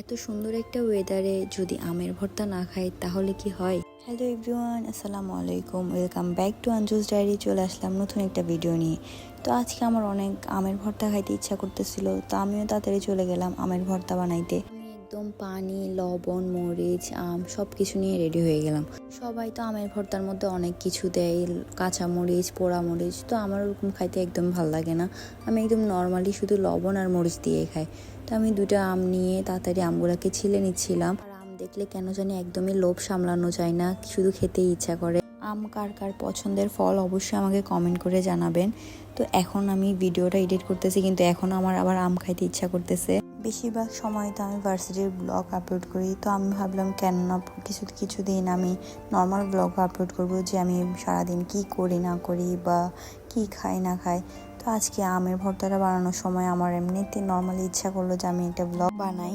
এত সুন্দর একটা ওয়েদারে যদি আমের ভর্তা না খাই তাহলে কি হয়। হ্যালো এভরিওয়ান, আসসালামু আলাইকুম, ওয়েলকাম ব্যাক টু আঞ্জুস ডায়েরি। চলে আসলাম নতুন একটা ভিডিও নিয়ে। তো আজকে আমার অনেক আমের ভর্তা খাইতে ইচ্ছা করতেছিল, তো আমিও তাড়াতাড়ি চলে গেলাম আমের ভর্তা বানাইতে। আমি একদম পানি, লবণ, মরিচ, আম সব কিছু নিয়ে রেডি হয়ে গেলাম। সবাই তো আমের ভর্তার মধ্যে অনেক কিছু দেয়, কাঁচা মরিচ, পোড়া মরিচ, তো আমার ওরকম খাইতে একদম ভালো লাগে না। আমি একদম নর্মালি শুধু লবণ আর মরিচ দিয়ে খাই। তো আমি দুটো আম নিয়ে তাড়াতাড়ি আমগুলোকে ছিলে নিচ্ছিলাম। আর আম দেখলে কেন জানি একদমই লোভ সামলানো যায় না, শুধু খেতেই ইচ্ছা করে। আম কার কার পছন্দের ফল অবশ্যই আমাকে কমেন্ট করে জানাবেন। তো এখন আমি ভিডিওটা এডিট করতেছি, কিন্তু এখন আমার আবার আম খাইতে ইচ্ছা করতেছে। বেশিরভাগ সময় তো আমি ভার্সিটির ব্লগ আপলোড করি, তো আমি ভাবলাম কেন না কিছুদিন আমি নর্মাল ব্লগ আপলোড করব, যে আমি সারাদিন কি করি না করি বা কি খাই না খাই। তো আজকে আমের ভর্তাটা বানানোর সময় আমার এমনিতে নর্মালি ইচ্ছা করলো যে আমি একটা ব্লগ বানাই।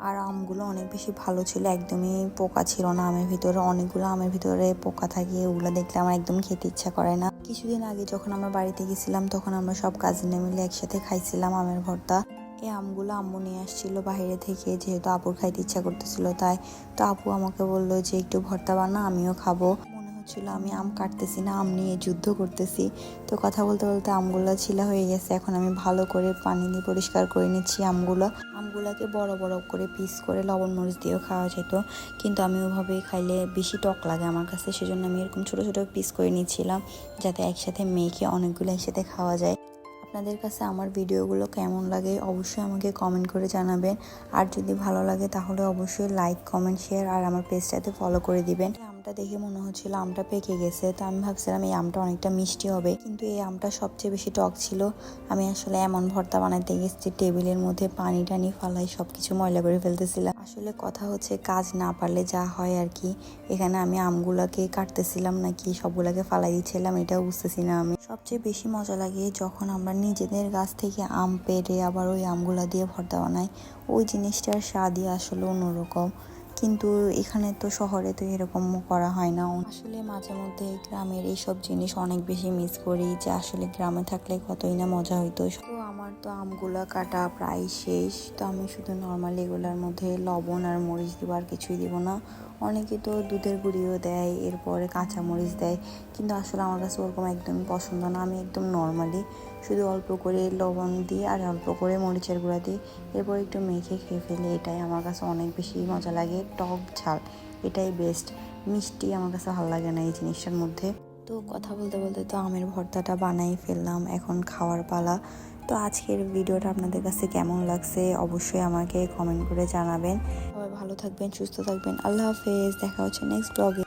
আর আমগুলো অনেক বেশি ভালো ছিল, একদমই পোকা ছিল না আমের ভিতরে। অনেকগুলো আমের ভিতরে পোকা থাকে, ওগুলো দেখলে আমার একদম খেতে ইচ্ছা করে না। কিছুদিন আগে যখন আমরা বাড়িতে গেছিলাম তখন আমরা সব কাজিনে মিলে একসাথে খাইছিলাম আমের ভর্তা। এই আমগুলো আম্মু নিয়ে আসছিল বাইরে থেকে, যেহেতু আপুর খাইতে ইচ্ছা করতেছিল তাই। তো আপু আমাকে বললো যে একটু ভর্তা বানা, আমিও খাবো। ছিল আমি আম কাটতেছি না, আম নিয়ে যুদ্ধ করতেছি। তো কথা বলতে বলতে আমগুলো ছিলা হয়ে গেছে। এখন আমি ভালো করে পানি দিয়ে পরিষ্কার করে নিচ্ছি আমগুলোকে বড় বড় করে পিস করে লবণ মরিচ দিয়েও খাওয়া যেত, কিন্তু আমি ওভাবে খাইলে বেশি টক লাগে আমার কাছে, সেজন্য আমি এরকম ছোট ছোট পিস করে নিচ্ছিলাম, যাতে একসাথে মেখে অনেকগুলো একসাথে খাওয়া যায়। আপনাদের কাছে আমার ভিডিওগুলো কেমন লাগে অবশ্যই আমাকে কমেন্ট করে জানাবেন। আর যদি ভালো লাগে তাহলে অবশ্যই লাইক, কমেন্ট, শেয়ার আর আমার পেজটাতে ফলো করে দিবেন। আমটা দেখে মনে হচ্ছিল আমটা পেকে গেছে, তো আমি ভাবছিলাম এই আমটা অনেকটা মিষ্টি হবে, কিন্তু এই আমটা সবচেয়ে বেশি টক ছিল। আমি আসলে এমন ভর্তা বানাইতে গেছি টেবিলের মধ্যে পানি টানি ফালাই সবকিছু ময়লা করে ফেলতেছিলাম। আসলে কথা হচ্ছে কাজ না পারলে যা হয় আর কি। এখানে আমি আমগুলাকে কাটতেছিলাম নাকি সবগুলাকে ফালাই দিচ্ছিলাম, এটাও বুঝতেছি না আমি। সবচেয়ে বেশি মজা লাগে যখন আমরা নিজেদের গাছ থেকে আম পেড়ে আবার ওই আমগুলা দিয়ে ভর্তা বানাই। ওই জিনিসটার স্বাদই আসলে অন্যরকম, কিন্তু এখানে তো শহরে তো এরকম করা হয় না। আসলে মাঝে মধ্যে গ্রামের এইসব জিনিস অনেক বেশি মিস করি, যে আসলে গ্রামে থাকলে কতই না মজা হইতো। তো আমার তো আমগুলা কাটা প্রায় শেষ, তো আমি শুধু নর্মালি এগুলোর মধ্যে লবণ আর মরিচ দিব, আর কিছুই দিব না। অনেকে তো দুধের গুঁড়িও দেয়, এরপরে কাঁচা মরিচ দেয়, কিন্তু আসলে আমার কাছে ওরকম একদমই পছন্দ না। আমি একদম নর্মালি শুধু অল্প করে লবণ দিই আর অল্প করে মরিচের গুঁড়া দিই, এরপর একটু মেখে খেয়ে ফেলে। এটাই আমার কাছে অনেক বেশি মজা লাগে। টক ঝাল এটাই বেস্ট, মিষ্টি আমার কাছে ভালো লাগে না এই জিনিসটার মধ্যে। তো কথা বলতে বলতে তো আমের ভর্তাটা বানাই ফেললাম, এখন খাওয়ার পালা। তো আজকের ভিডিওটা আপনাদের কাছে কেমন লাগছে অবশ্যই আমাকে কমেন্ট করে জানাবেন। সবাই ভালো থাকবেন, সুস্থ থাকবেন। আল্লাহ হাফেজ, দেখা হচ্ছে নেক্সট ব্লগে।